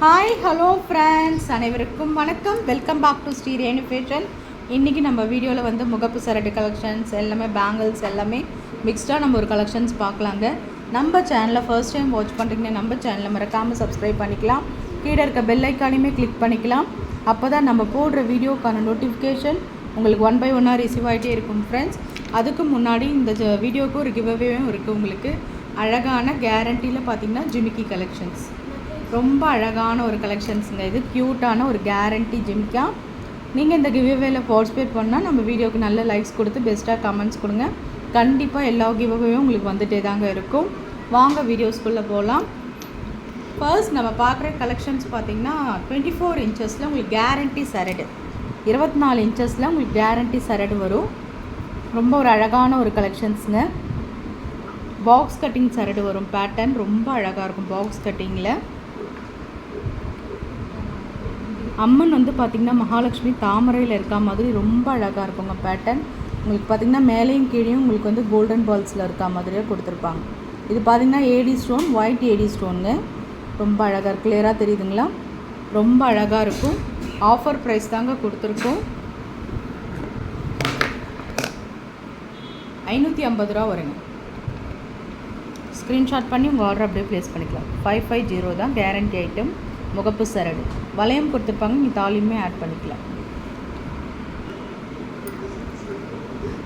Hi hello friends, அனைவருக்கும் வணக்கம். Welcome back to Sri Renu fashion. இன்றைக்கி நம்ம வீடியோவில் வந்து முகப்பு சரடு கலெக்ஷன்ஸ் எல்லாமே, பேங்கிள்ஸ் எல்லாமே மிக்ஸ்டாக நம்ம ஒரு கலெக்ஷன்ஸ் பார்க்கலாங்க. நம்ம சேனலை ஃபர்ஸ்ட் டைம் வாட்ச் பண்ணுறீங்கன்னா நம்ம சேனலை மறக்காமல் சப்ஸ்கிரைப் பண்ணிக்கலாம். கீழே இருக்க பெல் ஐக்கானையுமே கிளிக் பண்ணிக்கலாம். அப்போ தான் நம்ம போடுற வீடியோக்கான நோட்டிஃபிகேஷன் உங்களுக்கு 1 by 1 ரிசீவ் ஆகிட்டே இருக்கும் ஃப்ரெண்ட்ஸ். அதுக்கு முன்னாடி இந்த வீடியோவுக்கு ஒரு கிவ்அவேவும் இருக்குது. உங்களுக்கு அழகான கேரண்டியில் பார்த்திங்கன்னா ஜிமிக்கி கலெக்ஷன்ஸ், ரொம்ப அழகான ஒரு கலெக்ஷன்ஸுங்க. இது க்யூட்டான ஒரு கேரண்டி ஜிமிக்கா. நீங்கள் இந்த கிவ்அவேல பார்ட்டிசிபேட் பண்ணால் நம்ம வீடியோவுக்கு நல்ல லைக்ஸ் கொடுத்து பெஸ்ட்டாக கமெண்ட்ஸ் கொடுங்க. கண்டிப்பாக எல்லா கிவ்அவேயும் உங்களுக்கு வந்துகிட்டே தாங்க இருக்கும். வாங்க வீடியோஸ்குள்ளே போகலாம். ஃபர்ஸ்ட் நம்ம பார்க்குற கலெக்ஷன்ஸ் பார்த்திங்கன்னா 24 இன்ச்சஸில் உங்களுக்கு கேரண்டி சரடு, 24 இன்ச்சஸில் உங்களுக்கு கேரண்டி சரடு வரும். ரொம்ப ஒரு அழகான ஒரு கலெக்ஷன்ஸுங்க. பாக்ஸ் கட்டிங் சரடு வரும். பேட்டர்ன் ரொம்ப அழகாக இருக்கும் பாக்ஸ் கட்டிங்கில். அம்மன் வந்து பார்த்திங்கன்னா மகாலட்சுமி தாமரையில் இருக்க மாதிரி ரொம்ப அழகாக இருக்குங்க பேட்டர்ன். உங்களுக்கு பார்த்திங்கன்னா மேலேயும் கீழேயும் உங்களுக்கு வந்து கோல்டன் பால்ஸில் இருக்க மாதிரியே கொடுத்துருப்பாங்க. இது பார்த்திங்கன்னா ஏடி ஸ்டோன், ஒயிட் ஏடி ஸ்டோனுங்க. ரொம்ப அழகாக இருக்குது. கிளியராக தெரியுதுங்களா? ரொம்ப அழகாக இருக்கும். ஆஃபர் ப்ரைஸ் தாங்க கொடுத்துருக்கோம். 550 ரூபா வருங்க. ஸ்க்ரீன்ஷாட் பண்ணி உங்கள் ஆர்டர் அப்படியே ப்ளேஸ் பண்ணிக்கலாம். 550 தான் கேரண்டி ஐட்டம். முகப்பு சரடு வளையம் கொடுத்துருப்பாங்க. நீங்கள் தாலியுமே ஆட் பண்ணிக்கலாம்.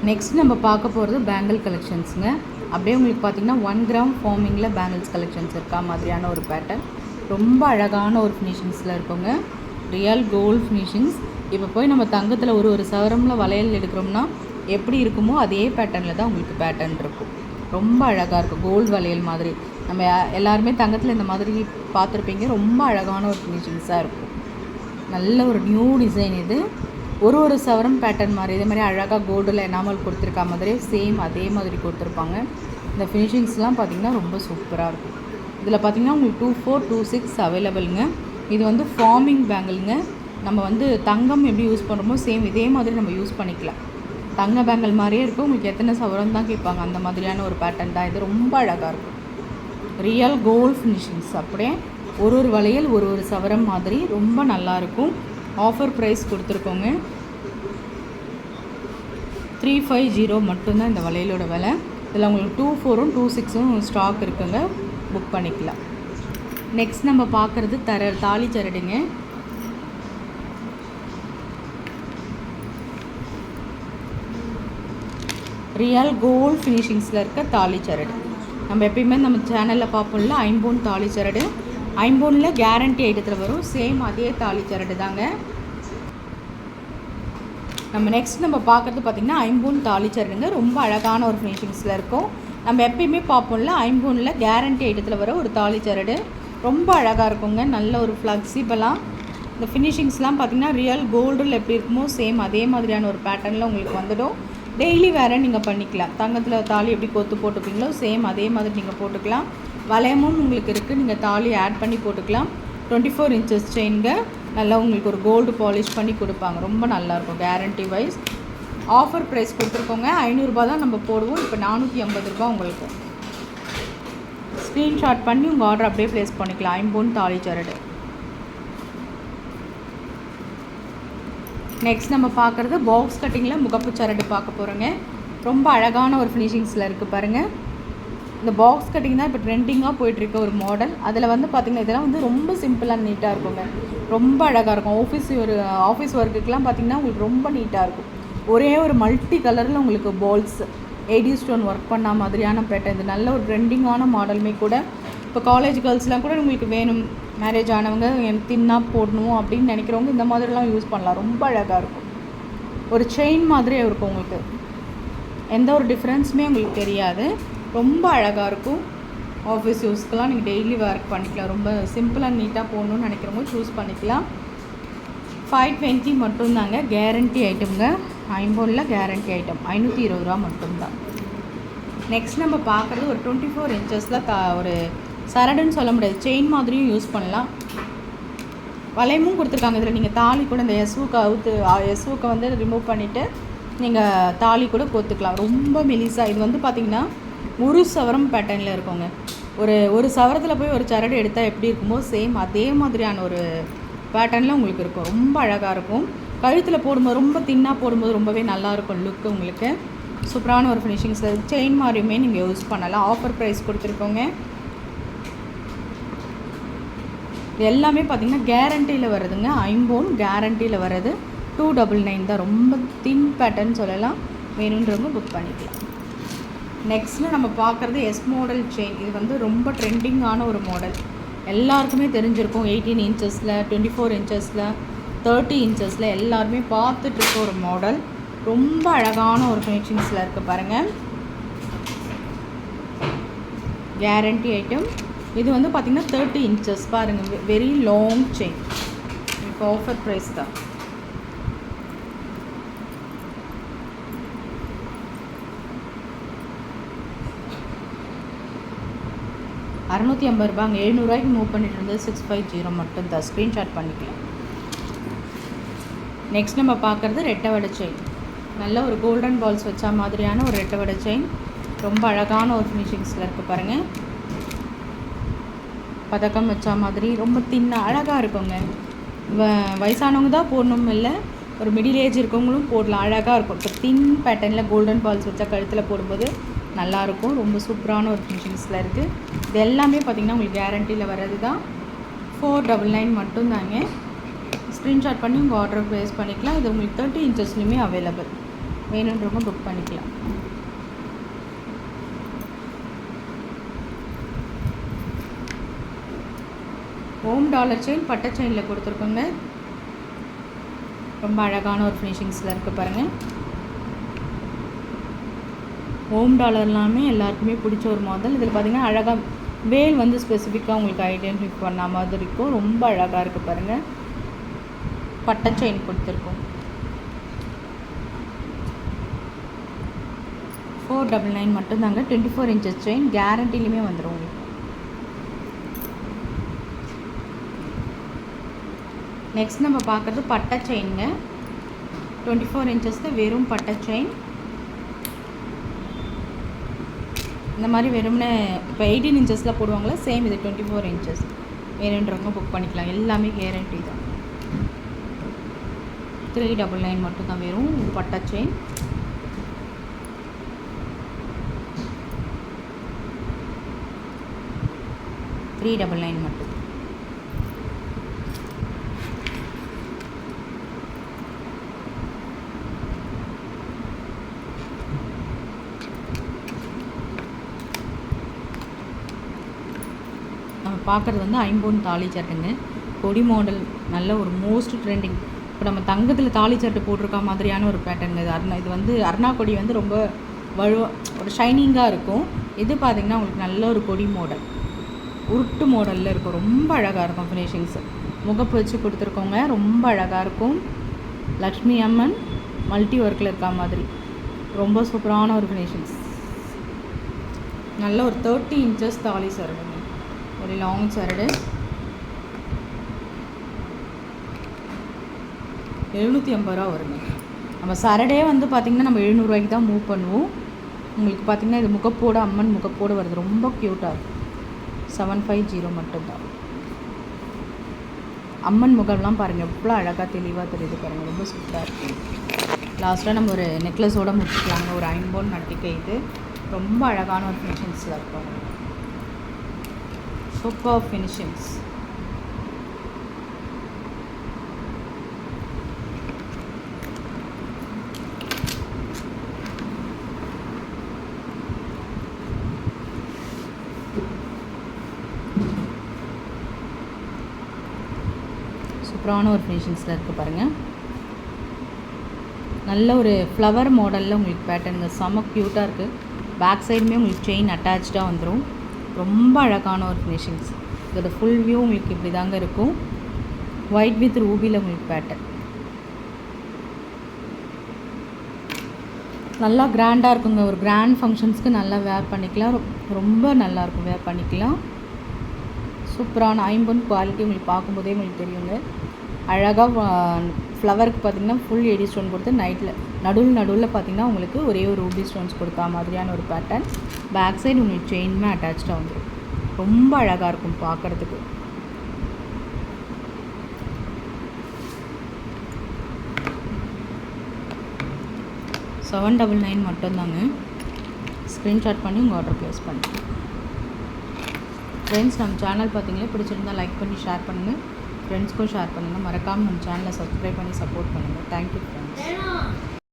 நெக்ஸ்ட் நம்ம பார்க்க போகிறது பேங்கிள் கலெக்ஷன்ஸுங்க. அப்படியே உங்களுக்கு பார்த்திங்கன்னா 1 கிராம் ஃபார்மிங்கில் பேங்கிள்ஸ் கலெக்ஷன்ஸ் இருக்கா மாதிரியான ஒரு பேட்டர்ன். ரொம்ப அழகான ஒரு ஃபினிஷிங்ஸில் இருக்குங்க. Real gold finishings. இப்போ போய் நம்ம தங்கத்தில் ஒரு சவரமில் வளையல் எடுக்கிறோம்னா எப்படி இருக்குமோ அதே பேட்டர்னில் தான் உங்களுக்கு பேட்டர்ன் இருக்கும். ரொம்ப அழகாக இருக்கும். கோல்டு வளையல் மாதிரி நம்ம எல்லாருமே தங்கத்தில் இந்த மாதிரி பார்த்துருப்பீங்க. ரொம்ப அழகான ஒரு ஃபினிஷிங்ஸாக இருக்கும். நல்ல ஒரு நியூ டிசைன் இது. ஒரு சவரம் பேட்டர்ன் மாதிரி இதே மாதிரி அழகாக கோல்டில் எனாமல் கொடுத்துருக்கா மாதிரி சேம் அதே மாதிரி கொடுத்துருப்பாங்க. இந்த ஃபினிஷிங்ஸ்லாம் பார்த்திங்கன்னா ரொம்ப சூப்பராக இருக்கும். இதில் பார்த்திங்கன்னா உங்களுக்கு 24, 26 அவைலபிளுங்க. இது வந்து ஃபார்மிங் பேங்கிள்ங்க. நம்ம வந்து தங்கம் எப்படி யூஸ் பண்ணுறோமோ சேம் இதே மாதிரி நம்ம யூஸ் பண்ணிக்கலாம். தங்க பேங்கிள் மாதிரியே இருக்கும். உங்களுக்கு எத்தனை சவரம் தான் கேட்பாங்க, அந்த மாதிரியான ஒரு பேட்டர்ன் தான் இது. ரொம்ப அழகாக இருக்கும். Real gold finishings. அப்படியே ஒரு வளையல் ஒரு சவரம் மாதிரி ரொம்ப நல்லாயிருக்கும். Offer price கொடுத்துருக்கோங்க. 350 மட்டும்தான் இந்த வளையலோட விலை. இதில் உங்களுக்கு 24ம் 26ம் ஸ்டாக் இருக்குங்க. புக் பண்ணிக்கலாம். நெக்ஸ்ட் நம்ம பார்க்குறது தாலி சரடுங்க. ரியல் கோல்டு ஃபினிஷிங்ஸில் இருக்க தாலி சரடு நம்ம எப்பயுமே நம்ம சேனலில் பார்ப்போம்ல. 5 பவுன் தாலி சரடு, 5 பவுனில் கேரண்டி ஐட்டத்தில் வரும். சேம் அதே தாலி சரடு தாங்க. நம்ம நெக்ஸ்ட் நம்ம பார்க்குறது பார்த்திங்கன்னா 5 பவுன் தாலி சரடுங்க. ரொம்ப அழகான ஒரு ஃபினிஷிங்ஸில் இருக்கும். நம்ம எப்பயுமே பார்ப்போம்ல 5 பவுனில் கேரண்டி ஐட்டத்தில் வர ஒரு தாலி சரடு. ரொம்ப அழகாக இருக்குங்க. நல்ல ஒரு ஃப்ளெக்சிபிளாக இந்த ஃபினிஷிங்ஸ்லாம் பார்த்திங்கன்னா ரியல் கோல்டில் எப்படி இருக்குமோ சேம் அதே மாதிரியான ஒரு பேட்டர்னில் உங்களுக்கு வந்துடும். டெய்லி வேறு நீங்கள் பண்ணிக்கலாம். தங்கத்தில் தாலி எப்படி கொத்து போட்டுப்பீங்களோ சேம் அதே மாதிரி நீங்கள் போட்டுக்கலாம். வளையமும் உங்களுக்கு இருக்குது. நீங்கள் தாலி ஆட் பண்ணி போட்டுக்கலாம். 24 இன்ச்சஸ் செயின்ங்க. நல்லா உங்களுக்கு ஒரு கோல்டு பாலிஷ் பண்ணி கொடுப்பாங்க. ரொம்ப நல்லாயிருக்கும் கேரண்டி வைஸ். ஆஃபர் ப்ரைஸ் கொடுத்துருக்கோங்க. 500 ரூபா தான் நம்ம போடுவோம். இப்போ 450 ரூபா உங்களுக்கு. ஸ்க்ரீன்ஷாட் பண்ணி உங்கள் ஆர்டர் அப்படியே ப்ளேஸ் பண்ணிக்கலாம். 5 பவுன் தாலி சரடு. நெக்ஸ்ட் நம்ம பார்க்குறது பாக்ஸ் கட்டிங்கில் முகப்பு சரடு பார்க்க போகிறோங்க. ரொம்ப அழகான ஒரு ஃபினிஷிங்ஸில் இருக்குது பாருங்கள். இந்த பாக்ஸ் கட்டிங் தான் இப்போ ட்ரெண்டிங்காக போயிட்டுருக்க ஒரு மாடல். அதில் வந்து பார்த்திங்கன்னா இதெல்லாம் வந்து ரொம்ப சிம்பிளாக நீட்டாக இருக்குங்க. ரொம்ப அழகாக இருக்கும். ஆஃபீஸ் ஒர்க்குக்கெலாம் பார்த்திங்கன்னா உங்களுக்கு ரொம்ப நீட்டாக இருக்கும். ஒரே ஒரு மல்டி கலரில் உங்களுக்கு பால்ஸ் ஏடி ஸ்டோன் ஒர்க் பண்ண மாதிரியான பேட்டர்ன். இது நல்ல ஒரு ட்ரெண்டிங்கான மாடலுமே கூட. இப்போ காலேஜ் கேர்ள்ஸ்லாம் கூட உங்களுக்கு வேணும், மேரேஜ் ஆனவங்க தின்னாக போடணும் அப்படின்னு நினைக்கிறவங்க இந்த மாதிரிலாம் யூஸ் பண்ணலாம். ரொம்ப அழகாக இருக்கும். ஒரு செயின் மாதிரியே இருக்கும். உங்களுக்கு எந்த ஒரு டிஃப்ரென்ஸுமே உங்களுக்கு தெரியாது. ரொம்ப அழகாக இருக்கும். ஆஃபீஸ் யூஸ்க்கெலாம் நீங்கள் டெய்லி ஒர்க் பண்ணிக்கலாம். ரொம்ப சிம்பிளாக நீட்டாக போடணுன்னு நினைக்கிறவங்க சூஸ் பண்ணிக்கலாம். 520 மட்டும்தாங்க கேரண்டி ஐட்டம்ங்க. 5 பவுனில் கேரண்டி ஐட்டம் 520 ரூபா மட்டும்தான். நெக்ஸ்ட் நம்ம பார்க்குறது ஒரு 24 இன்ச்சஸில் ஒரு சரடுன்னு சொல்ல முடியாது, செயின் மாதிரியும் யூஸ் பண்ணலாம். வளையமும் கொடுத்துருக்காங்க. இதில் நீங்கள் தாலி கூட இந்த எஸ்வுக்கை வந்து ரிமூவ் பண்ணிவிட்டு நீங்கள் தாலி கூட கோத்துக்கலாம். ரொம்ப மெலிசாக. இது வந்து பார்த்திங்கன்னா 1 சவரம் பேட்டர்னில் இருக்குங்க. ஒரு சவரத்தில் போய் ஒரு சரடு எடுத்தால் எப்படி இருக்குமோ சேம் அதே மாதிரியான ஒரு பேட்டர்னில் உங்களுக்கு இருக்கும். ரொம்ப அழகாக இருக்கும். கழுத்தில் போடும்போது ரொம்ப தின்னாக போடும்போது ரொம்பவே நல்லாயிருக்கும் லுக்கு உங்களுக்கு. சூப்பரான ஒரு ஃபினிஷிங்ஸில் செயின் மாதிரியுமே நீங்கள் யூஸ் பண்ணலாம். ஆஃபர் ப்ரைஸ் கொடுத்துருக்கோங்க. இது எல்லாமே பார்த்திங்கன்னா கேரண்டியில் வருதுங்க. ஐம்போன் கேரண்டியில் வர்றது 299 தான். ரொம்ப தின் பேட்டர்ன் சொல்லலாம். வேணுன்றவங்க புக் பண்ணிக்கலாம். நெக்ஸ்ட்டில் நம்ம பார்க்குறது எஸ் மாடல் செயின். இது வந்து ரொம்ப ட்ரெண்டிங்கான ஒரு மாடல், எல்லாருக்குமே தெரிஞ்சிருக்கும். 18 இன்ச்சஸில், 24 இன்ச்சஸில், 30 இன்ச்சஸில் எல்லாருமே பார்த்துட்ருக்க ஒரு மாடல். ரொம்ப அழகான ஒரு ஃபினிஷிங்ஸில் இருக்குது பாருங்கள். Guarantee item. இது வந்து பார்த்திங்கன்னா 30 இன்ச்சஸ் பாருங்கள். Very long chain. இப்போ ஆஃபர் ப்ரைஸ் தான். ₹650. 700 மூவ் பண்ணிட்டு இருந்தது 650 மட்டும் தான். ஸ்க்ரீன்ஷாட் பண்ணிக்கலாம். நெக்ஸ்ட் நம்ம பார்க்குறது ரெட்டை வடை செயின். நல்ல ஒரு கோல்டன் பால்ஸ் வச்ச மாதிரியான ஒரு ரெட்டை வடை செயின். ரொம்ப அழகான ஒரு ஃபினிஷிங்ஸில் இருக்குது பாருங்கள். பதக்கம் வச்ச மாதிரி ரொம்ப தின்னாக அழகாக இருக்குங்க. வயசானவங்க தான் போடணும் இல்லை, ஒரு மிடில் ஏஜ் இருக்கவங்களும் போடலாம். அழகாக இருக்கும். இப்போ தின் பேட்டர்னில் கோல்டன் பால்ஸ் வச்சா கழுத்தில் போடும்போது நல்லாயிருக்கும். ரொம்ப சூப்பரான ஒரு ஃபினிஷிங்ஸில் இருக்குது. இது எல்லாமே பார்த்திங்கன்னா உங்களுக்கு கேரண்டியில் வர்றது தான். 499 மட்டும்தாங்க. ஸ்க்ரீன்ஷாட் பண்ணி உங்கள் ஆர்டர் ப்ளேஸ் பண்ணிக்கலாம். இது உங்களுக்கு 30 இன்ச்சஸ்லையுமே அவைலபிள். வேணுன்றவங்க புக் பண்ணிக்கலாம். ஓம் டாலர் செயின் பட்டை செயினில் கொடுத்துருக்கோங்க. ரொம்ப அழகான ஒரு ஃபினிஷிங்ஸில் இருக்குது பாருங்கள். ஓம் டாலர் எல்லாமே எல்லாருக்குமே பிடிச்ச ஒரு மாடல். இதில் பார்த்திங்கன்னா அழகாக வேல் வந்து ஸ்பெசிஃபிக்காக உங்களுக்கு ஐடென்டிஃபை பண்ண மாதிரி இருக்கும். ரொம்ப அழகாக இருக்குது பாருங்கள். பட்டை செயின் கொடுத்துருக்கோம். 499 மட்டும்தாங்க. 24 இன்ச்சஸ் செயின் கேரண்டிலையுமே வந்துடும் உங்களுக்கு. நெக்ஸ்ட் நம்ம பார்க்குறது பட்டை செயின்ங்க. 24 இன்ச்சஸில் வெறும் பட்டை செயின். இந்த மாதிரி வெறும்னே இப்போ 18 இன்ச்சஸில் போடுவாங்களா, சேம் இது 24 இன்ச்சஸ். வேணுன்றவங்க புக் பண்ணிக்கலாம். எல்லாமே கேரண்டி தான். 399 மட்டும்தான் வெறும் பட்டை செயின். $399 மட்டும். நம்ம பார்க்குறது வந்து ஐம்பொன் தாலி சட்டுங்க. கொடி மாடல், நல்ல ஒரு மோஸ்ட் ட்ரெண்டிங். இப்போ நம்ம தங்கத்தில் தாலி சட்டு போட்டிருக்க மாதிரியான ஒரு பேட்டர்ன் இது. இது வந்து அருணா கொடி வந்து ரொம்ப ஒரு ஷைனிங்காக இருக்கும். இது பார்த்திங்கன்னா உங்களுக்கு நல்ல ஒரு கொடி மாடல், உருட்டு மாடலில் இருக்கும். ரொம்ப அழகாக இருக்கும் ஃபினிஷிங்ஸு. முகப்பு வச்சு கொடுத்துருக்கோங்க. ரொம்ப அழகாக இருக்கும். லக்ஷ்மி அம்மன் மல்டி ஒர்க்கில் இருக்கா மாதிரி ரொம்ப சூப்பரான ஒரு ஃபினிஷிங்ஸ். நல்ல ஒரு 30 இன்ச்சஸ் தாலி சரடு, ஒரு லாங் சரடு. 750 வருங்க. நம்ம சரடே வந்து பார்த்திங்கன்னா நம்ம 700 தான் மூவ் பண்ணுவோம். உங்களுக்கு பார்த்திங்கன்னா இது முகப்போடு, அம்மன் முகப்போடு வருது. ரொம்ப க்யூட்டாக இருக்கும். 750 மட்டும்தான். அம்மன் முகம்லாம் பாருங்கள் எவ்வளோ அழகாக தெளிவாக தெரியுது பாருங்கள். ரொம்ப சூப்பராக இருக்குது. லாஸ்ட்டாக நம்ம ஒரு நெக்லஸோடு முடிச்சுக்கலாங்க. ஒரு ஐம்பொன் நட்டிக்கை. இது ரொம்ப அழகான ஒரு ஃபினிஷிங்ஸில் இருக்கும். Super finishings. சூப்பரான ஒரு ஃபினிஷிங்ஸில் இருக்குது பாருங்கள். நல்ல ஒரு ஃப்ளவர் மாடலில் உங்களுக்கு பேட்டர்னுங்க. செம்ம க்யூட்டாக இருக்குது. பேக் சைடுமே உங்களுக்கு செயின் அட்டாச்சாக வந்துடும். ரொம்ப அழகான ஒரு ஃபினிஷிங்ஸ். இதோட ஃபுல் வியூ உங்களுக்கு இப்படி தாங்க இருக்கும். ஒயிட் வித் ரூபியில் உங்களுக்கு பேட்டர்ன். நல்லா கிராண்டாக இருக்குங்க. ஒரு கிராண்ட் ஃபங்க்ஷன்ஸ்க்கு நல்லா வேர் பண்ணிக்கலாம். ரொம்ப நல்லாயிருக்கும், வேர் பண்ணிக்கலாம். சூப்பரான ஐம்பொன் குவாலிட்டி உங்களுக்கு பார்க்கும்போதே உங்களுக்கு தெரியுங்க. அழகாக ஃப்ளவருக்கு பார்த்திங்கன்னா ஃபுல் எடி ஸ்டோன் கொடுத்து நடுவில் பார்த்திங்கன்னா உங்களுக்கு ஒரே ஒரு ரூபி ஸ்டோன்ஸ் கொடுத்தா மாதிரியான ஒரு பேட்டர்ன். பேக் சைடு உங்களுக்கு செயினுமே அட்டாச்சாக வந்துடும். ரொம்ப அழகாக இருக்கும் பார்க்குறதுக்கு. $799 மட்டும்தாங்க. ஸ்க்ரீன்ஷாட் பண்ணி உங்கள் ஆர்டர் ப்ளேஸ் பண்ணுங்கள். ஃப்ரெண்ட்ஸ், நம்ம சேனல் பார்த்தீங்களா பிடிச்சிருந்தால் லைக் பண்ணி ஷேர் பண்ணுங்கள், ஃப்ரெண்ட்ஸ்க்கும் ஷேர் பண்ணுங்கள். மறக்காமல் நம்ம சேனலை சப்ஸ்கிரைப் பண்ணி சப்போர்ட் பண்ணுங்கள். Thank you friends.